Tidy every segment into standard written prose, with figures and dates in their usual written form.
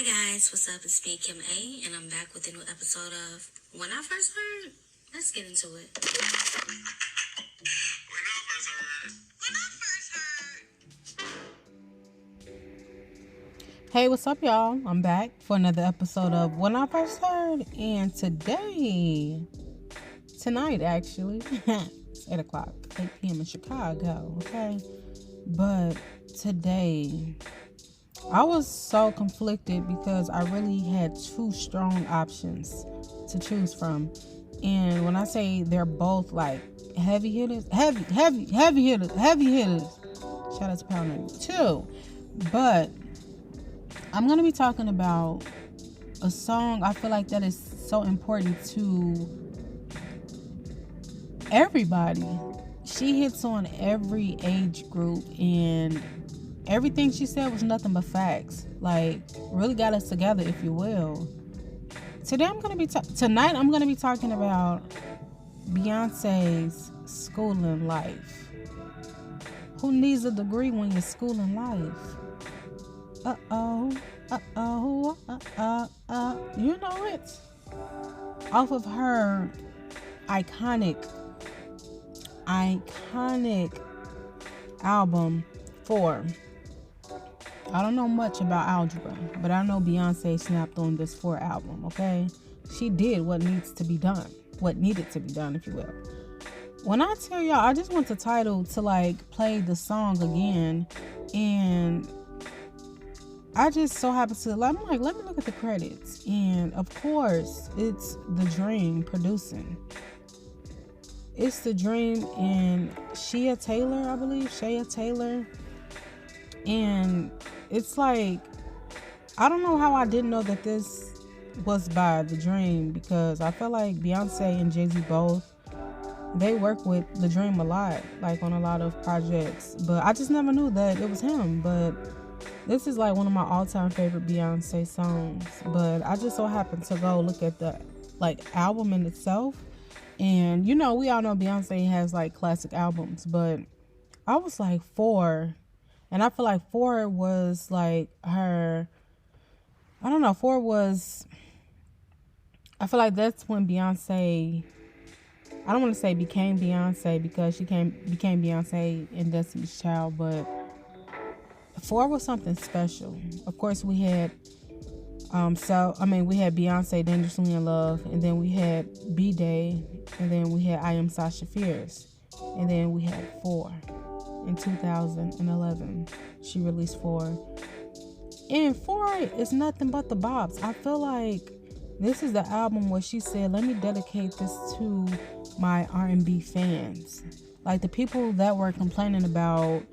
Hi guys, what's up? It's me, Kim A, and I'm back with a new episode of When I First Heard. Let's get into it. Hey, what's up, y'all? I'm back for another episode of When I First Heard, and tonight actually, it's 8 o'clock, 8 p.m. in Chicago, okay? But today, I was so conflicted because I really had two strong options to choose from. And when I say they're both like heavy hitters, heavy hitters, shout out to Pound 2. But I'm going to be talking about a song I feel like that is so important to everybody. She hits on every age group, and everything she said was nothing but facts. Like, really got us together, if you will. Tonight I'm gonna be talking about Beyonce's schooling life. Who needs a degree when you're schooling life? You know it. Off of her iconic album 4. I don't know much about algebra, but I know Beyonce snapped on this 4 album, okay? She did what needed to be done, if you will. When I tell y'all, I just want the title to like play the song again, and I just so happen to, I'm like, let me look at the credits. And of course, it's The Dream producing. It's The Dream and Shea Taylor, I believe. Shea Taylor. And it's like, I don't know how I didn't know that this was by The Dream, because I feel like Beyonce and Jay-Z both, they work with The Dream a lot, like on a lot of projects. But I just never knew that it was him. But this is like one of my all-time favorite Beyonce songs. But I just so happened to go look at the like album in itself. And you know, we all know Beyonce has like classic albums, but I was like 4. And I feel like 4 was like her, I don't know, 4 was, I feel like that's when Beyonce, I don't want to say became Beyonce, because she became Beyonce in Destiny's Child, but 4 was something special. Of course, we had we had Beyonce, Dangerously in Love, and then we had B-Day, and then we had I Am Sasha Fierce, and then we had 4. In 2011, she released 4. And 4 is nothing but the bops. I feel like this is the album where she said, let me dedicate this to my R&B fans. Like the people that were complaining about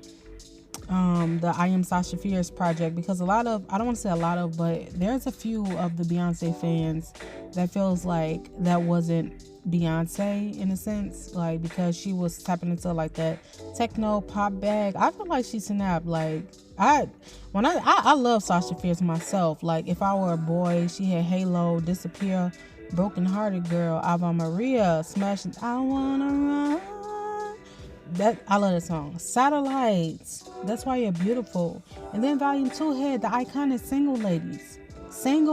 the I Am Sasha Fierce project, because I don't want to say a lot of, but there's a few of the Beyonce fans that feels like that wasn't Beyonce in a sense, like because she was tapping into like that techno pop bag. I feel like she snapped. Like I love Sasha Fierce myself. Like if I were a boy, she had Halo, Disappear, Broken Hearted Girl, Ave Maria, Smashing, I Wanna Run. That I love that song. Satellites, That's Why You're Beautiful. And then Volume 2 had the iconic Single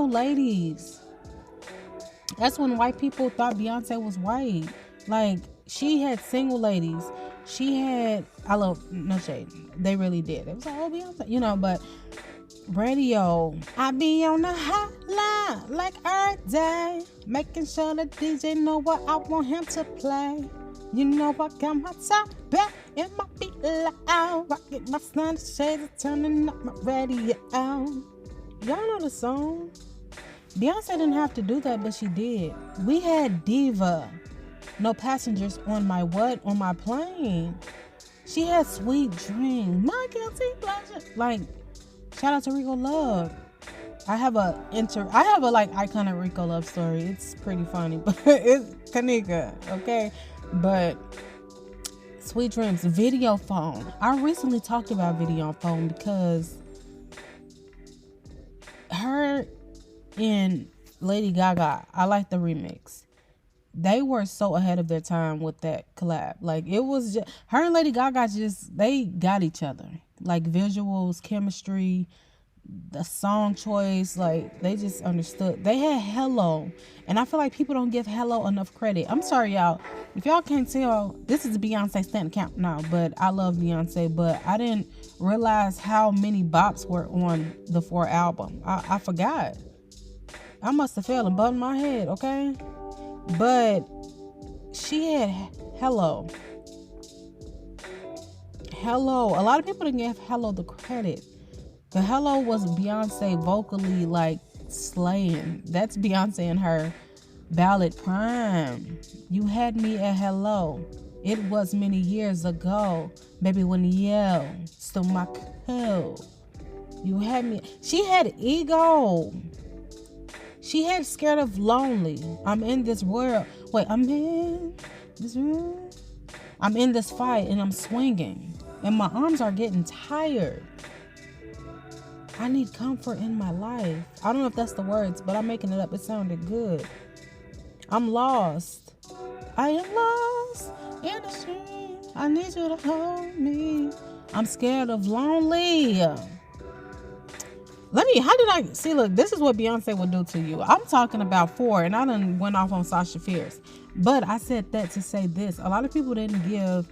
Ladies. That's when white people thought Beyonce was white. Like, she had Single Ladies. She had, I love, no shade, they really did. It was like, oh, Beyonce, you know, but radio, I be on the hotline like every day, making sure the DJ know what I want him to play. You know I got my top back and my feet loud, rocking my sun shades, turning up my radio. Y'all know the song. Beyonce didn't have to do that, but she did. We had Diva, No Passengers on My What? On My Plane. She had Sweet Dream, My Guilty Pleasure. Like, shout out to Rico Love. I have a like iconic Rico Love story. It's pretty funny, but it's Kanika, okay? But Sweet Dreams, Video Phone. I recently talked about Video Phone because her and Lady Gaga, I like the remix. They were so ahead of their time with that collab. Like, it was just, her and Lady Gaga they got each other. Like, visuals, chemistry, the song choice, like they just understood. They had Hello, and I feel like people don't give Hello enough credit. I'm sorry, y'all. If y'all can't tell, this is a Beyonce stand account now, but I love Beyonce, but I didn't realize how many bops were on the 4 album. I forgot. I must have fell and bumped my head, okay? But she had Hello. Hello. A lot of people didn't give Hello the credit. The Hello was Beyonce vocally like slaying. That's Beyonce in her ballad prime. You had me at Hello. It was many years ago. Baby, when you yell, stole my coat. You had me. She had Ego. She had Scared of Lonely. I'm in this world. Wait, I'm in this world. I'm in this fight and I'm swinging. And my arms are getting tired. I need comfort in my life. I don't know if that's the words, but I'm making it up. It sounded good. I'm lost. I am lost in the street. I need you to hold me. I'm scared of lonely. How did I see? Look, this is what Beyonce would do to you. I'm talking about 4, and I done went off on Sasha Fierce. But I said that to say this. A lot of people didn't give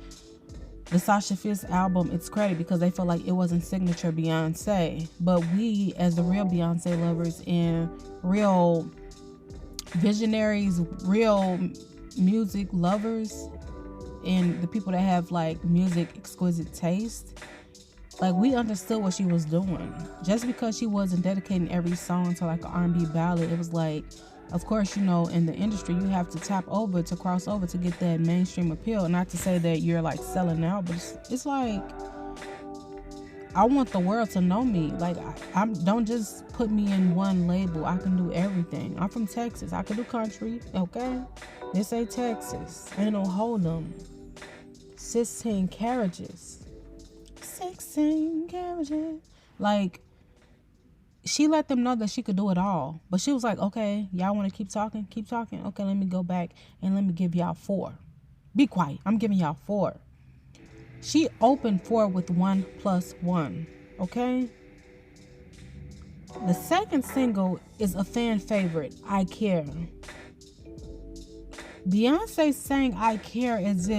the Sasha Fierce album its credit because they felt like it wasn't signature Beyonce. But we, as the real Beyonce lovers and real visionaries, real music lovers, and the people that have like music exquisite taste, like we understood what she was doing. Just because she wasn't dedicating every song to like an R&B ballad, it was like, of course, you know, in the industry, you have to tap over to cross over to get that mainstream appeal. Not to say that you're like selling out, but it's like, I want the world to know me. Like, I don't just put me in one label. I can do everything. I'm from Texas. I can do country, okay? This ain't Texas. Ain't no hold 'em. 16 carriages. 16 carriages. Like, she let them know that she could do it all. But she was like, okay, y'all want to keep talking? Keep talking? Okay, let me go back and let me give y'all 4. Be quiet. I'm giving y'all 4. She opened 4 with 1+1. Okay? The second single is a fan favorite, I Care. Beyonce sang I Care as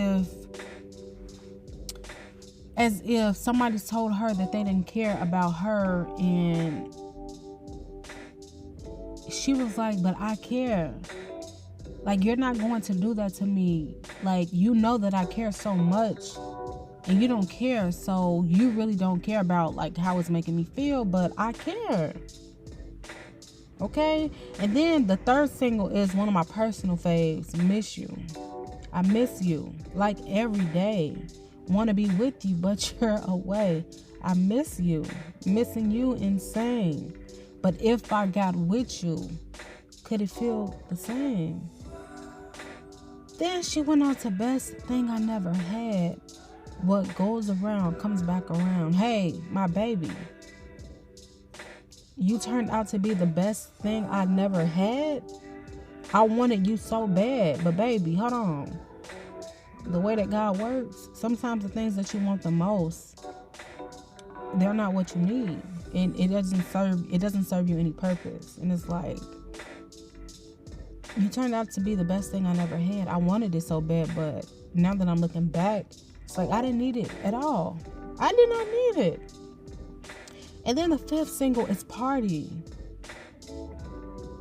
if somebody told her that they didn't care about her, and she was like, but I care. Like, you're not going to do that to me. Like, you know that I care so much and you don't care, so you really don't care about like how it's making me feel, but I care. Okay? And then the third single is one of my personal faves, Miss You. I miss you like every day. Want to be with you, but you're away. I miss you. Missing you insane. But if I got with you, could it feel the same? Then she went on to Best Thing I Never Had. What goes around comes back around. Hey, my baby. You turned out to be the best thing I never had. I wanted you so bad. But baby, hold on. The way that God works, sometimes the things that you want the most, they're not what you need. And it doesn't serve you any purpose. And it's like, you turned out to be the best thing I never had. I wanted it so bad, but now that I'm looking back, it's like I didn't need it at all. I did not need it. And then the 5th single is Party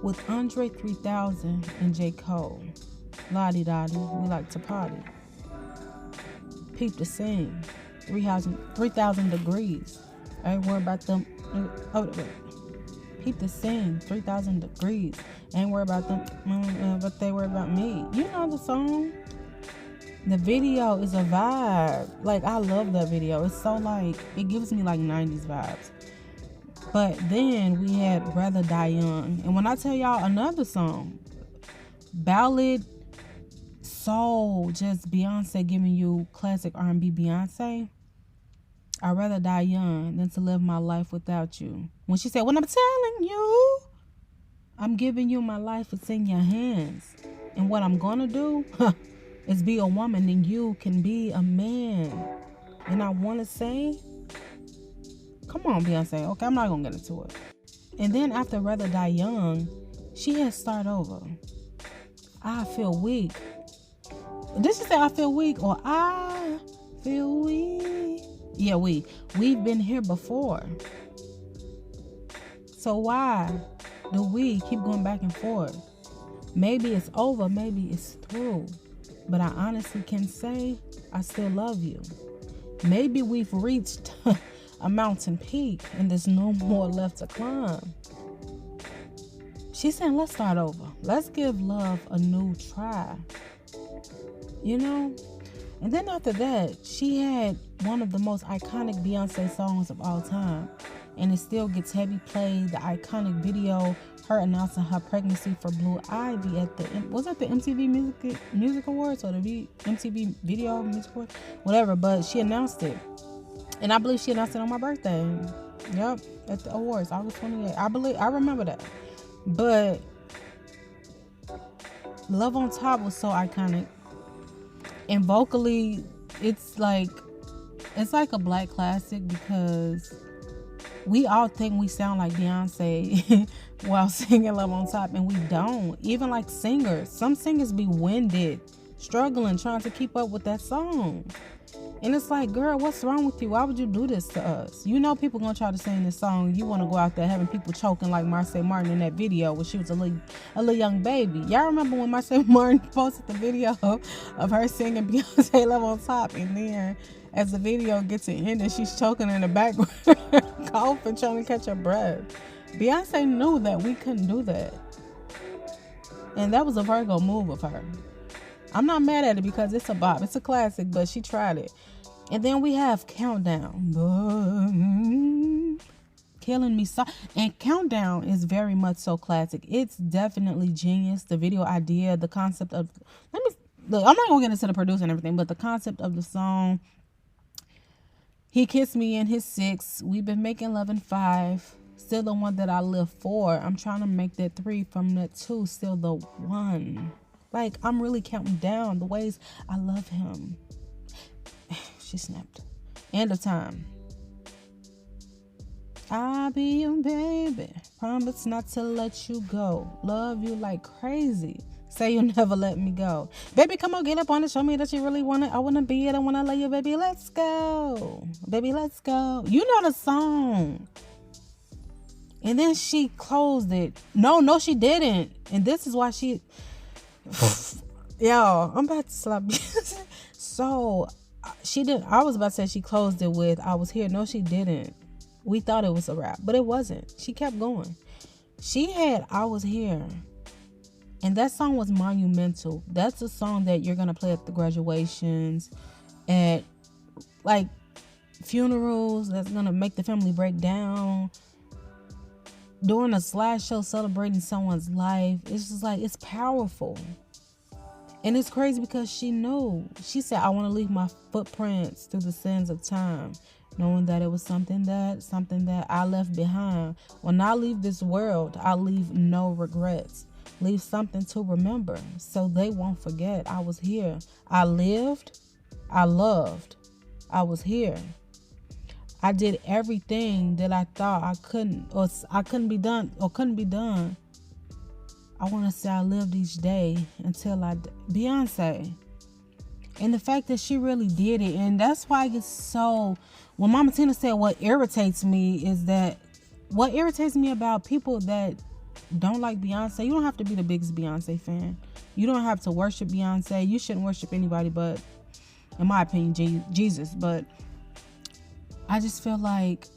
with Andre 3000 and J. Cole. Lottie-dottie, we like to party. Peep the Scene, 3,000 degrees. I ain't worried about them. Oh, wait. Peep the Scene, 3,000 degrees. I ain't worried about them, but they worry about me. You know the song. The video is a vibe. Like, I love that video. It's so like, it gives me like 90s vibes. But then we had Rather Die Young. And when I tell y'all another song, ballad, soul, just Beyonce giving you classic R&B Beyonce, I'd rather die young than to live my life without you. When she said, when I'm telling you, I'm giving you my life, it's in your hands. And what I'm gonna do is be a woman and you can be a man. And I wanna say, Come on, Beyonce. Okay, I'm not gonna get into it. And then after Rather Die Young, she had Start Over. I Feel Weak. Did she say I feel weak or I feel weak? Yeah, we've been here before. So why do we keep going back and forth? Maybe it's over, maybe it's through. But I honestly can say I still love you. Maybe we've reached a mountain peak and there's no more left to climb. She's saying, let's start over. Let's give love a new try. You know? And then after that, she had one of the most iconic Beyonce songs of all time. And it still gets heavy play. The iconic video, her announcing her pregnancy for Blue Ivy at the, was that the MTV Music Awards or the MTV Video Music Awards? Whatever, but she announced it. And I believe she announced it on my birthday. Yep, at the awards, August 28th. I remember that. But Love on Top was so iconic. And vocally, it's like a black classic because we all think we sound like Beyonce while singing Love on Top, and we don't. Even like singers. Some singers be winded, struggling, trying to keep up with that song. And it's like, girl, what's wrong with you? Why would you do this to us? You know people gonna try to sing this song. You want to go out there having people choking like Marseille Martin in that video when she was a little young baby. Y'all remember when Marseille Martin posted the video of her singing Beyonce Love on Top, and then as the video gets to end and she's choking in the background, coughing, trying to catch her breath. Beyonce knew that we couldn't do that. And that was a Virgo move of her. I'm not mad at it because it's a bop. It's a classic, but she tried it. And then we have Countdown. Killing Me Soft. And Countdown is very much so classic. It's definitely genius. The video idea, the concept of... I'm not going to get into the producer and everything, but the concept of the song... He kissed me in his 6. We've been making love in 5. Still the one that I live for. I'm trying to make that 3 from that 2. Still the 1. Like, I'm really counting down the ways I love him. She snapped. End of Time. I'll be your baby. Promise not to let you go. Love you like crazy. Say you'll never let me go. Baby, come on, get up on it. Show me that you really want it. I want to be it. I want to love you, baby. Let's go. Baby, let's go. You know the song. And then she closed it. No, she didn't. And this is why she... Yo, I'm about to slap you. So, she didn't... I was about to say she closed it with, I was here. No, she didn't. We thought it was a wrap, but it wasn't. She kept going. She had I Was Here. And that song was monumental. That's a song that you're going to play at the graduations, at like funerals, that's going to make the family break down. During a slideshow celebrating someone's life. It's just like, it's powerful. And it's crazy because she knew. She said, I want to leave my footprints through the sands of time, knowing that it was something that I left behind. When I leave this world, I leave no regrets. Leave something to remember so they won't forget. I was here. I lived. I loved. I was here. I did everything that I thought I couldn't be done. I want to say I lived each day until Beyonce. And the fact that she really did it. And that's why I get so... When Mama Tina said what irritates me about people that don't like Beyonce. You don't have to be the biggest Beyonce fan. You don't have to worship Beyonce. You shouldn't worship anybody but, in my opinion, Jesus. But I just feel like,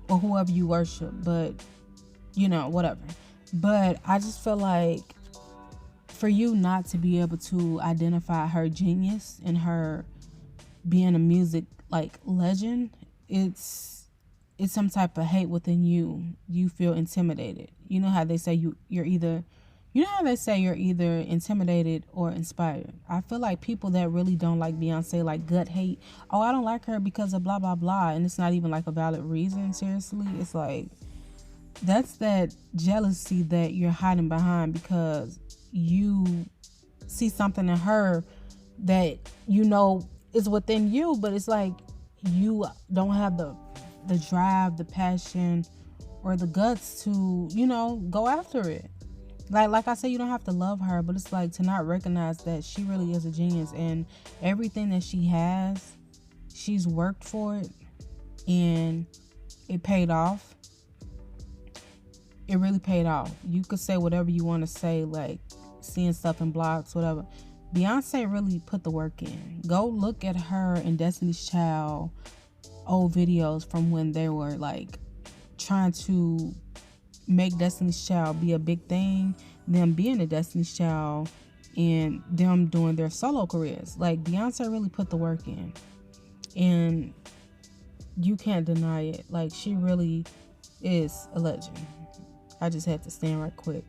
or whoever you worship, but, whatever. But I just feel like for you not to be able to identify her genius and her being a music legend, it's some type of hate within you. You feel intimidated. You know how they say you're either intimidated or inspired. I feel like people that really don't like Beyonce, like gut hate, oh, I don't like her because of blah, blah, blah. And it's not even like a valid reason, seriously. It's like, that's that jealousy that you're hiding behind because you see something in her that is within you, but it's like you don't have the the drive, the passion, or the guts to, go after it. Like I said, you don't have to love her, but it's like to not recognize that she really is a genius, and everything that she has, she's worked for it, and it paid off. It really paid off. You could say whatever you want to say, like seeing stuff in blogs, whatever. Beyonce really put the work in. Go look at her and Destiny's Child old videos from when they were like trying to make Destiny's Child be a big thing, them being a Destiny's Child, and them doing their solo careers. Like, Beyonce really put the work in, and you can't deny it. Like, she really is a legend. I just had to stand right quick.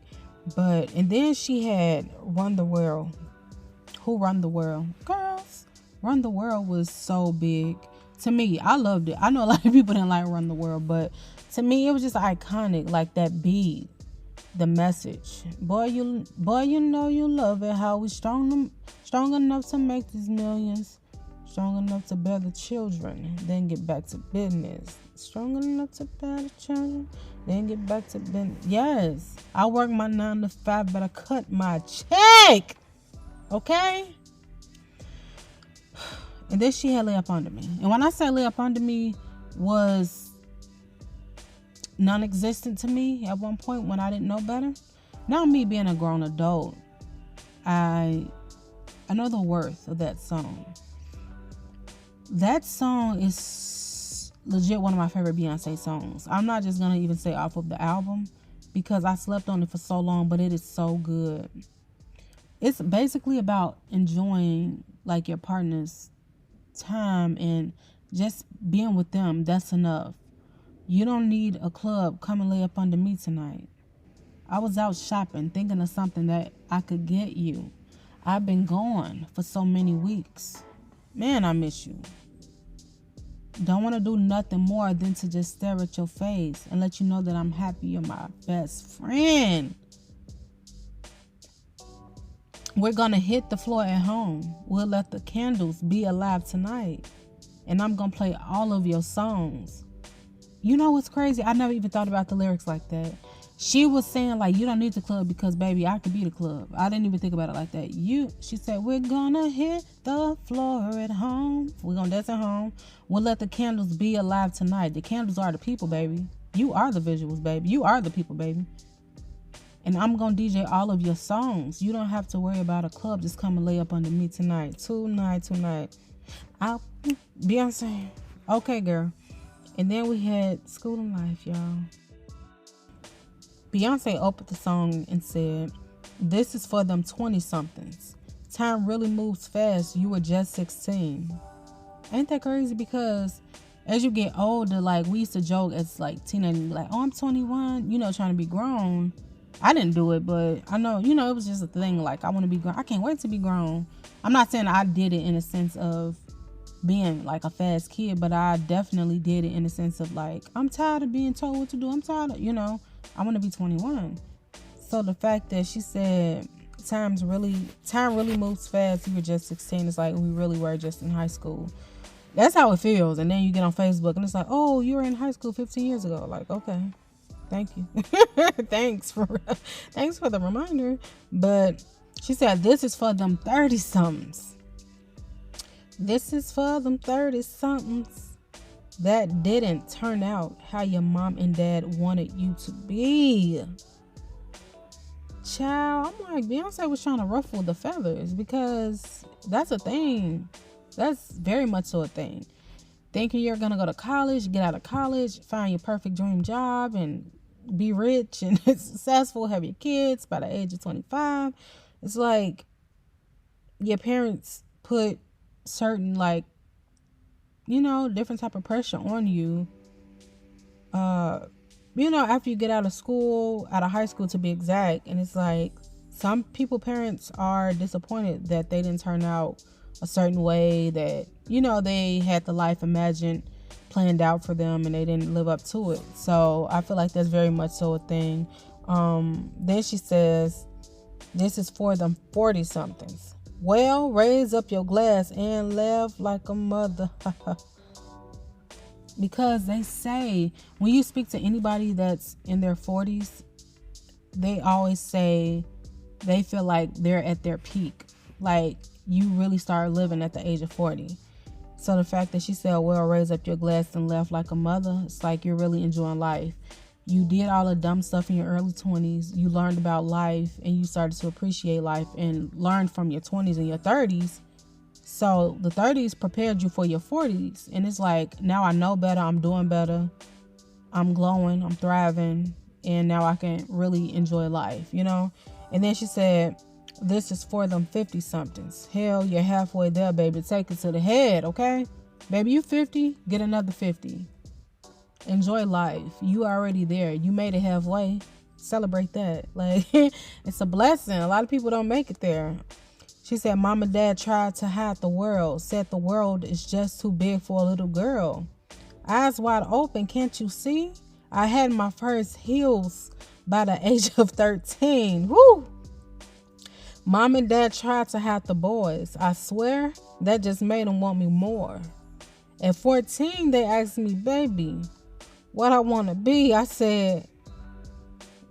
And then she had Run the World. Who Run the World? Girls, Run the World was so big. To me, I loved it. I know a lot of people didn't like Run the World, but to me, it was just iconic. Like that beat, the message. Boy, you know you love it. How we strong enough to make these millions, strong enough to bear the children, then get back to business. Strong enough to bear the children, then get back to business. Yes, I work my 9 to 5, but I cut my check. Okay. And then she had Lay Up Under Me. And when I say Lay Up Under Me was non-existent to me at one point when I didn't know better. Now me being a grown adult, I know the worth of that song. That song is legit one of my favorite Beyonce songs. I'm not just going to even say off of the album because I slept on it for so long, but it is so good. It's basically about enjoying like your partner's time and just being with them. That's enough. You don't need a club. Come and lay up under me tonight. I was out shopping thinking of something that I could get you. I've been gone for so many weeks. Man, I miss you. Don't want to do nothing more than to just stare at your face and let you know that I'm happy you're my best friend. We're going to hit the floor at home. We'll let the candles be alive tonight. And I'm going to play all of your songs. You know what's crazy? I never even thought about the lyrics like that. She was saying like, you don't need the club because baby, I could be the club. I didn't even think about it like that. She said, we're going to hit the floor at home. We're going to dance at home. We'll let the candles be alive tonight. The candles are the people, baby. You are the visuals, baby. You are the people, baby. And I'm going to DJ all of your songs. You don't have to worry about a club. Just come and lay up under me tonight. Tonight. Beyonce. Okay, girl. And then we had Schoolin Life, y'all. Beyonce opened the song and said, this is for them 20-somethings. Time really moves fast. You were just 16. Ain't that crazy? Because as you get older, like we used to joke as like teenagers, like, oh, I'm 21, trying to be grown. I didn't do it, but I know, it was just a thing. Like, I want to be grown. I can't wait to be grown. I'm not saying I did it in a sense of being like a fast kid, but I definitely did it in the sense of like, I'm tired of being told what to do. I'm tired of, I want to be 21. So the fact that she said time really moves fast. You were just 16. It's like we really were just in high school. That's how it feels. And then you get on Facebook and it's like, oh, you were in high school 15 years ago. Like, okay, thank you. Thanks for the reminder. But she said, this is for them 30-somethings. This is for them 30-somethings that didn't turn out how your mom and dad wanted you to be. Child, I'm like, Beyonce was trying to ruffle the feathers because that's a thing. That's very much so a thing. Thinking you're going to go to college, get out of college, find your perfect dream job, and be rich and successful, have your kids by the age of 25. It's like your parents put certain like, different type of pressure on you. After you get out of school, out of high school to be exact, and it's like some parents are disappointed that they didn't turn out a certain way, that they had the life imagined, planned out for them, and they didn't live up to it. So I feel like that's very much so a thing. Then she says, this is for them 40-somethings. Well, raise up your glass and laugh like a mother. Because they say, when you speak to anybody that's in their 40s, they always say they feel like they're at their peak. Like, you really start living at the age of 40. So the fact that she said, well, raise up your glass and laugh like a mother, it's like you're really enjoying life. You did all the dumb stuff in your early 20s. You learned about life and you started to appreciate life and learned from your 20s and your 30s. So the 30s prepared you for your 40s. And it's like, now I know better. I'm doing better. I'm glowing. I'm thriving. And now I can really enjoy life, you know? And then she said, this is for them 50-somethings. Hell, you're halfway there, baby. Take it to the head, okay? Baby, you 50, get another 50. Enjoy life. You already there. You made it halfway. Celebrate that. Like, it's a blessing. A lot of people don't make it there. She said, Mom and Dad tried to hide the world. Said the world is just too big for a little girl. Eyes wide open, can't you see? I had my first heels by the age of 13. Woo! Mom and Dad tried to hide the boys. I swear, that just made them want me more. At 14, they asked me, baby, what I want to be. I said,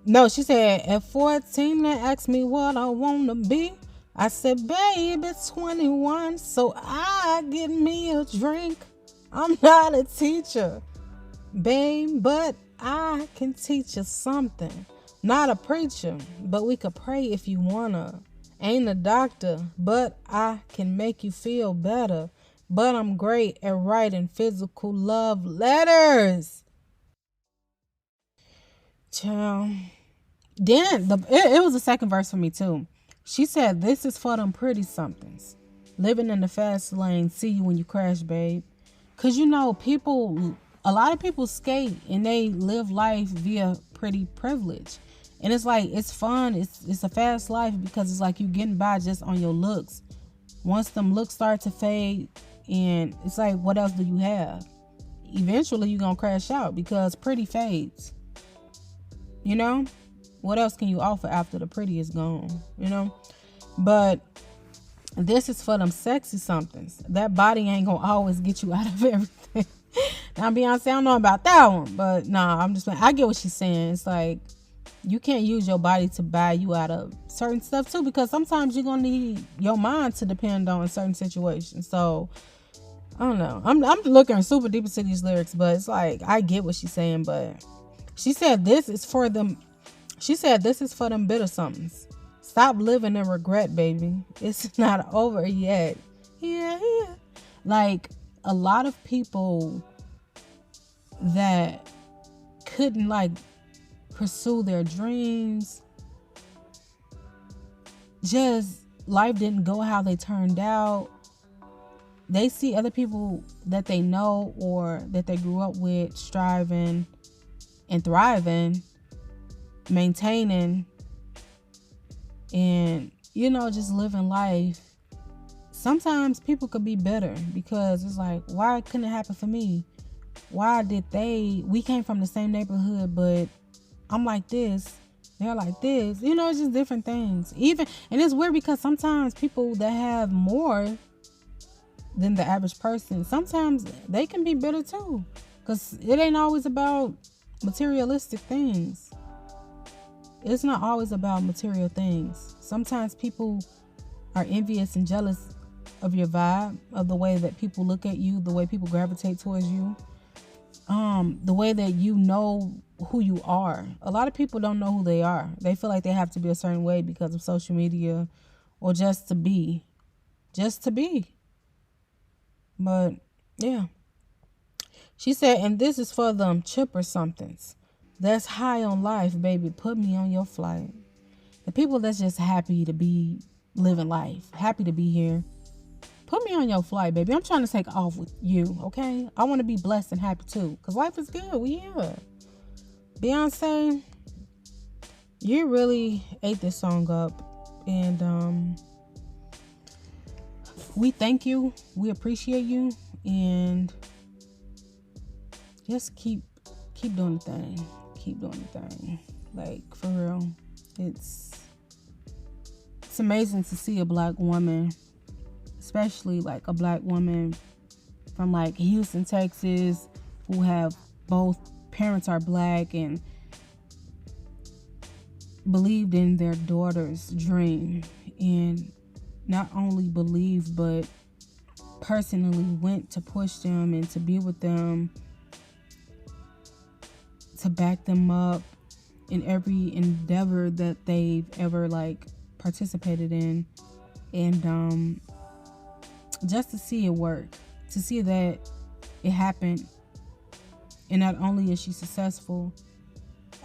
no, she said, at 14, they asked me what I want to be. I said, babe, it's 21, so I get me a drink. I'm not a teacher, babe, but I can teach you something. Not a preacher, but we could pray if you wanna. Ain't a doctor, but I can make you feel better. But I'm great at writing physical love letters. Child. Then it was the second verse for me too. She said, this is for them pretty somethings. Living in the fast lane, see you when you crash, babe. Cause you know, a lot of people skate and they live life via pretty privilege. And it's like, it's fun. It's a fast life because it's like you getting by just on your looks. Once them looks start to fade, and it's like, what else do you have? Eventually you're going to crash out because pretty fades. You know? What else can you offer after the pretty is gone? You know? But this is for them sexy somethings. That body ain't going to always get you out of everything. Now, Beyonce, I don't know about that one. But nah, I get what she's saying. It's like, you can't use your body to buy you out of certain stuff too, because sometimes you're gonna need your mind to depend on in certain situations. So I don't know. I'm looking super deep into these lyrics, but it's like, I get what she's saying. But she said this is for them. She said this is for them bitter somethings. Stop living in regret, baby. It's not over yet. Yeah. Like, a lot of people that couldn't like pursue their dreams, just life didn't go how they turned out. They see other people that they know or that they grew up with striving and thriving, maintaining, and, you know, just living life. Sometimes people could be bitter because it's like, why couldn't it happen for me? Why did we came from the same neighborhood, but I'm like this, they're like this. You know, it's just different things. And it's weird because sometimes people that have more than the average person, sometimes they can be bitter too. Because it ain't always about materialistic things. It's not always about material things. Sometimes people are envious and jealous of your vibe, of the way that people look at you, the way people gravitate towards you, the way that you know who you are. A lot of people don't know who they are. They feel like they have to be a certain way because of social media or just to be. But yeah. She said, and this is for them chipper somethings. That's high on life, baby. Put me on your flight. The people that's just happy to be living life, happy to be here. Put me on your flight, baby. I'm trying to take off with you, okay? I want to be blessed and happy too, because life is good. We here. Beyonce, you really ate this song up. And we thank you. We appreciate you. And just keep doing the thing. Keep doing the thing. Like, for real. It's amazing to see a black woman, especially like a black woman from like Houston, Texas, who have both parents are black and believed in their daughter's dream, and not only believed but personally went to push them and to be with them, to back them up in every endeavor that they've ever like participated in, and just to see it work, to see that it happened. And not only is she successful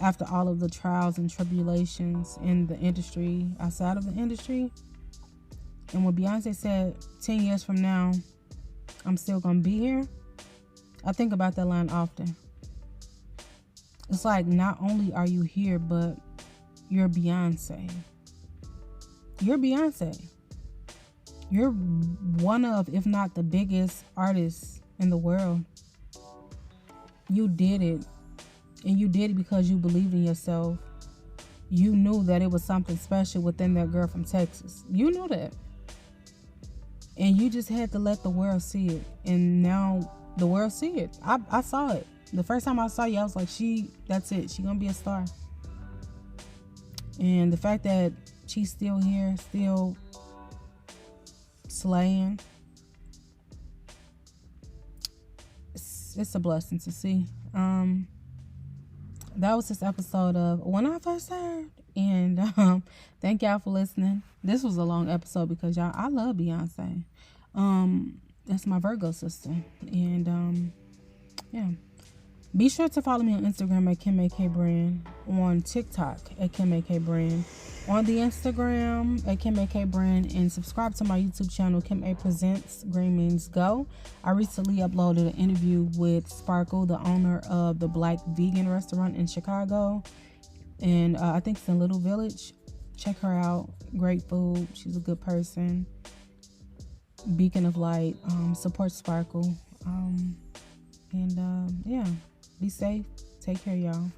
after all of the trials and tribulations in the industry, outside of the industry, and when Beyonce said 10 years from now I'm still gonna be here, I think about that line often. It's like, not only are you here, but you're Beyonce. You're Beyonce. You're one of, if not the biggest artists in the world. You did it. And you did it because you believed in yourself. You knew that it was something special within that girl from Texas. You knew that. And you just had to let the world see it. And now the world see it. I saw it. The first time I saw you, I was like, that's it. She gonna be a star. And the fact that she's still here, still slaying, it's a blessing to see. That was this episode of When I First Heard. And thank y'all for listening. This was a long episode because y'all, I love Beyonce. That's my Virgo sister. And yeah. Be sure to follow me on Instagram at Kim AK Brand, on TikTok at Kim AK Brand, on the Instagram at Kim AK Brand, and subscribe to my YouTube channel, Kim A Presents Green Means Go. I recently uploaded an interview with Sparkle, the owner of the Black Vegan restaurant in Chicago, and I think it's in Little Village. Check her out. Great food. She's a good person. Beacon of light. Support Sparkle. And yeah. Be safe. Take care, y'all.